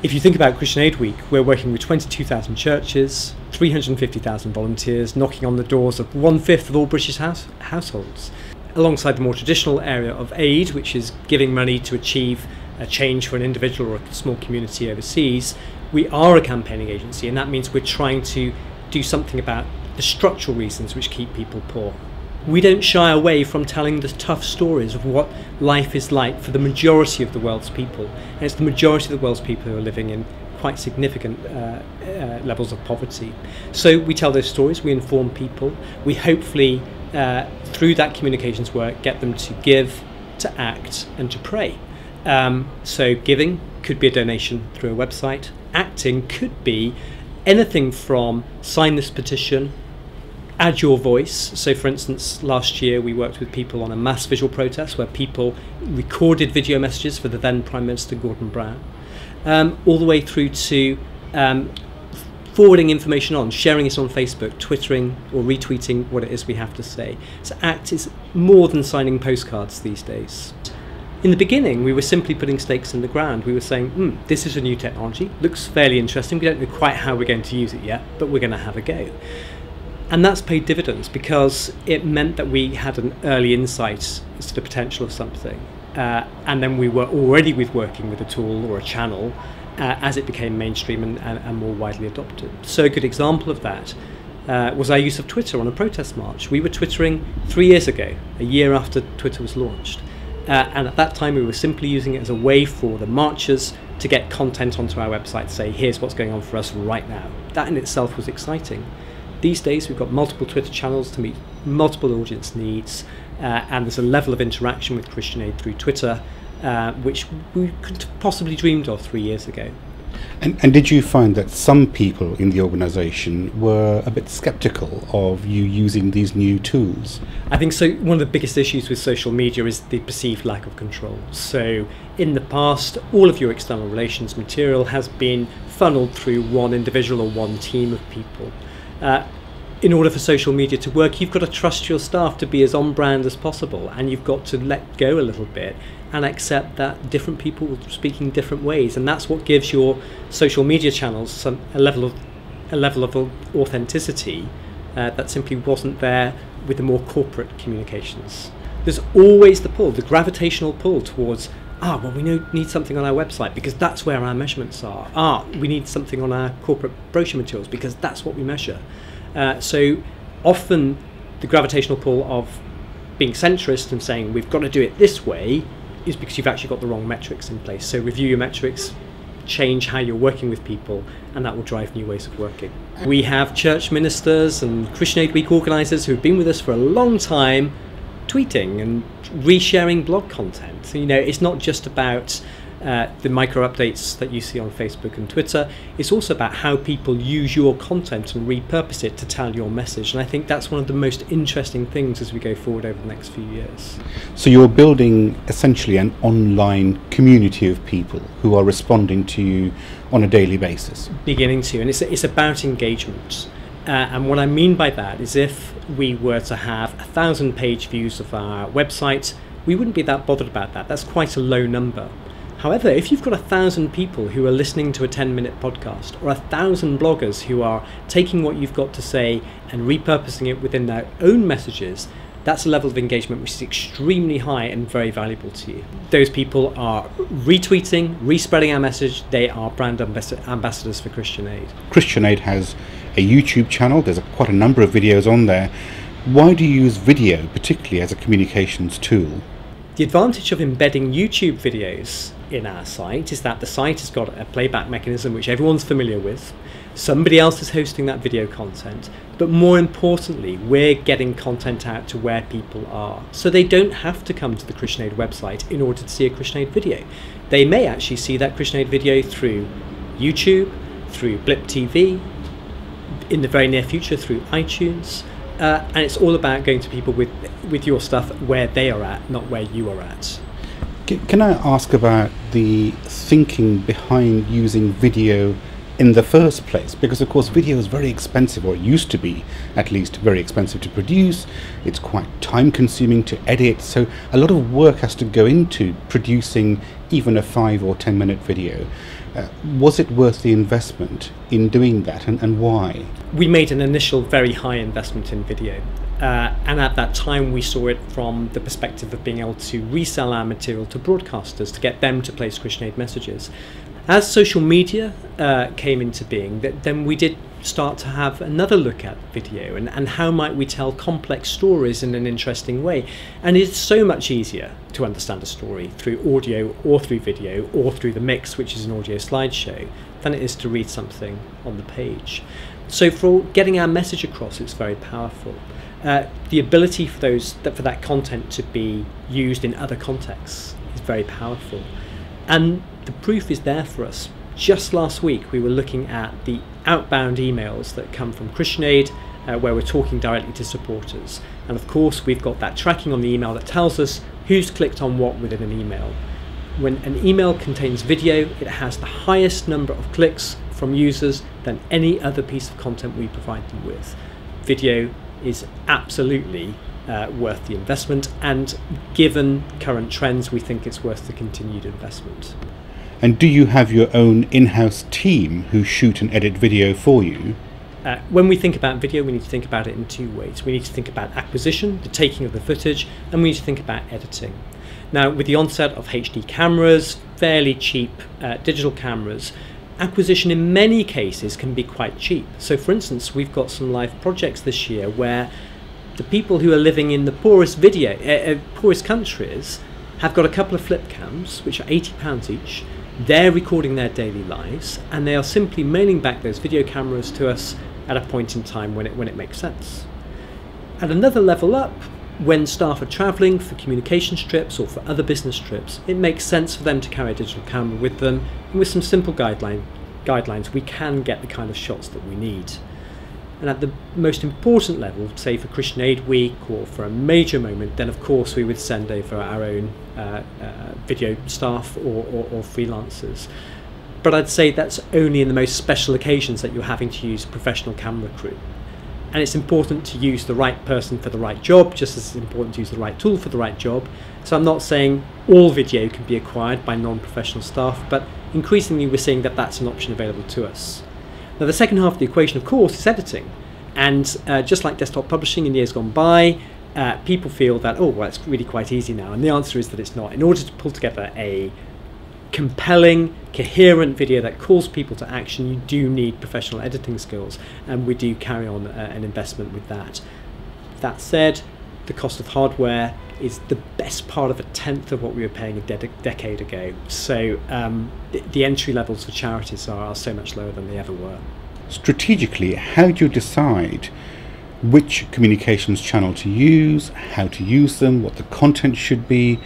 If you think about Christian Aid Week, we're working with 22,000 churches, 350,000 volunteers, knocking on the doors of 1/5 of all British households. Alongside the more traditional area of aid, which is giving money to achieve a change for an individual or a small community overseas, we are a campaigning agency, and that means we're trying to do something about the structural reasons which keep people poor. We don't shy away from telling the tough stories of what life is like for the majority of the world's people. And it's the majority of the world's people who are living in quite significant levels of poverty. So we tell those stories, we inform people, we hopefully, through that communications work, get them to give, to act and to pray. So giving could be a donation through a website. Acting could be anything from sign this petition, add your voice. So for instance, last year we worked with people on a mass visual protest where people recorded video messages for the then Prime Minister Gordon Brown, all the way through to forwarding information on, sharing it on Facebook, twittering or retweeting what it is we have to say. So ACT is more than signing postcards these days. In the beginning, we were simply putting stakes in the ground. We were saying, this is a new technology, looks fairly interesting, we don't know quite how we're going to use it yet, but we're going to have a go. And that's paid dividends because it meant that we had an early insight as to the potential of something. And then we were already working with a tool or a channel as it became mainstream and more widely adopted. So a good example of that was our use of Twitter on a protest march. We were twittering 3 years ago, a year after Twitter was launched. And at that time we were simply using it as a way for the marchers to get content onto our website to say, here's what's going on for us right now. That in itself was exciting. These days we've got multiple Twitter channels to meet multiple audience needs, and there's a level of interaction with Christian Aid through Twitter which we couldn't have possibly dreamed of 3 years ago. And did you find that some people in the organisation were a bit sceptical of you using these new tools? I think so. One of the biggest issues with social media is the perceived lack of control. So in the past, all of your external relations material has been funneled through one individual or one team of people. In order for social media to work, you've got to trust your staff to be as on brand as possible, and you've got to let go a little bit and accept that different people will speak in different ways, and that's what gives your social media channels a level of authenticity that simply wasn't there with the more corporate communications. There's always the pull, the gravitational pull towards, well, we need something on our website because that's where our measurements are. We need something on our corporate brochure materials because that's what we measure. So often the gravitational pull of being centrist and saying we've got to do it this way is because you've actually got the wrong metrics in place. So review your metrics, change how you're working with people, and that will drive new ways of working. We have church ministers and Christian Aid Week organisers who've been with us for a long time tweeting and resharing blog content. So, it's not just about the micro updates that you see on Facebook and Twitter. It's also about how people use your content and repurpose it to tell your message, and I think that's one of the most interesting things as we go forward over the next few years. So you're building essentially an online community of people who are responding to you on a daily basis. Beginning to, and it's about engagement. And what I mean by that is if we were to have 1,000 page views of our website, we wouldn't be that bothered about that. That's quite a low number. However, if you've got 1,000 people who are listening to a 10-minute podcast, or 1,000 bloggers who are taking what you've got to say and repurposing it within their own messages, that's a level of engagement which is extremely high and very valuable to you. Those people are retweeting, respreading our message. They are brand ambassadors for Christian Aid. Christian Aid has a YouTube channel. There's quite a number of videos on there. Why do you use video, particularly as a communications tool? The advantage of embedding YouTube videos in our site is that the site has got a playback mechanism which everyone's familiar with. Somebody else is hosting that video content, but more importantly, we're getting content out to where people are. So they don't have to come to the Christian Aid website in order to see a Christian Aid video. They may actually see that Christian Aid video through YouTube, through Blip TV, in the very near future through iTunes. And it's all about going to people with your stuff where they are at, not where you are at. Can I ask about the thinking behind using video in the first place? Because of course video is very expensive, or it used to be at least very expensive to produce. It's quite time consuming to edit, so a lot of work has to go into producing even a 5 or 10 minute video. Was it worth the investment in doing that, and why? We made an initial very high investment in video. And at that time we saw it from the perspective of being able to resell our material to broadcasters to get them to place Christian Aid messages. As social media came into being, then we did start to have another look at video and how might we tell complex stories in an interesting way. And it's so much easier to understand a story through audio or through video or through the mix, which is an audio slideshow, than it is to read something on the page. So for getting our message across, it's very powerful. The ability for that content to be used in other contexts is very powerful. And the proof is there for us. Just last week we were looking at the outbound emails that come from Christian Aid, where we're talking directly to supporters. And of course we've got that tracking on the email that tells us who's clicked on what within an email. When an email contains video, it has the highest number of clicks from users than any other piece of content we provide them with. Video is absolutely worth the investment, and given current trends we think it's worth the continued investment. And do you have your own in-house team who shoot and edit video for you? When we think about video, we need to think about it in two ways. We need to think about acquisition, the taking of the footage, and we need to think about editing. Now, with the onset of HD cameras, fairly cheap digital cameras, acquisition in many cases can be quite cheap. So for instance, we've got some live projects this year where the people who are living in the poorest poorest countries have got a couple of flip cams, which are £80 each. They're recording their daily lives, and they are simply mailing back those video cameras to us at a point in time when it makes sense. At another level up, when staff are travelling for communications trips or for other business trips, it makes sense for them to carry a digital camera with them, and with some simple guidelines we can get the kind of shots that we need. And at the most important level, say for Christian Aid Week or for a major moment, then of course we would send over our own video staff or freelancers. But I'd say that's only in the most special occasions that you're having to use a professional camera crew. And it's important to use the right person for the right job, just as it's important to use the right tool for the right job. So I'm not saying all video can be acquired by non-professional staff, but increasingly we're seeing that that's an option available to us. Now the second half of the equation, of course, is editing. And just like desktop publishing in years gone by, people feel that, oh, well, it's really quite easy now. And the answer is that it's not. In order to pull together a compelling, coherent video that calls people to action, you do need professional editing skills, and we do carry on an investment with that. That said, the cost of hardware is the best part of a tenth of what we were paying a decade ago. So the entry levels for charities are so much lower than they ever were. Strategically, how do you decide which communications channel to use, how to use them, what the content should be?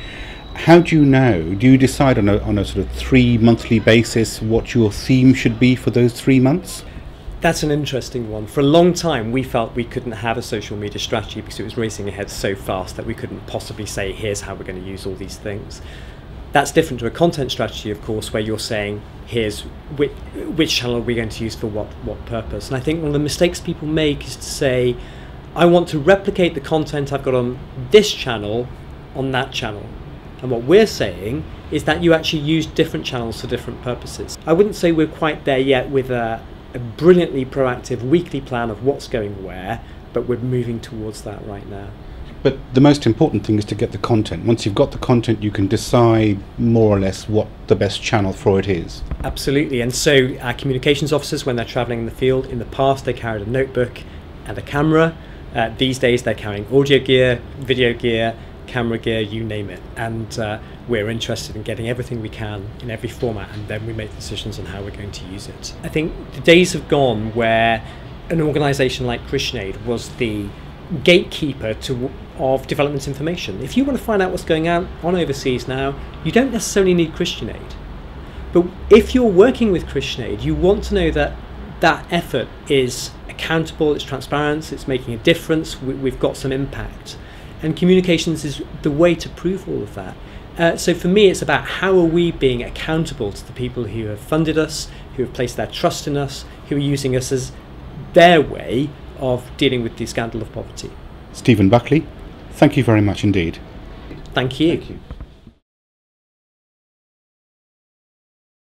How do you know? Do you decide on a sort of 3 monthly basis what your theme should be for those 3 months? That's an interesting one. For a long time we felt we couldn't have a social media strategy because it was racing ahead so fast that we couldn't possibly say, here's how we're going to use all these things. That's different to a content strategy, of course, where you're saying, here's which channel are we going to use for what purpose. And I think one of the mistakes people make is to say, I want to replicate the content I've got on this channel on that channel. And what we're saying is that you actually use different channels for different purposes. I wouldn't say we're quite there yet with a brilliantly proactive weekly plan of what's going where, but we're moving towards that right now. But the most important thing is to get the content. Once you've got the content, you can decide more or less what the best channel for it is. Absolutely. And so our communications officers, when they're traveling in the field, in the past they carried a notebook and a camera. These days they're carrying audio gear, video gear, camera gear, you name it. And we're interested in getting everything we can in every format, and then we make decisions on how we're going to use it. I think the days have gone where an organisation like Christian Aid was the gatekeeper of development information. If you want to find out what's going on overseas now, you don't necessarily need Christian Aid. But if you're working with Christian Aid, you want to know that that effort is accountable, it's transparent, it's making a difference, we've got some impact. And communications is the way to prove all of that. So for me, it's about how are we being accountable to the people who have funded us, who have placed their trust in us, who are using us as their way of dealing with the scandal of poverty. Stephen Buckley, thank you very much indeed. Thank you. Thank you.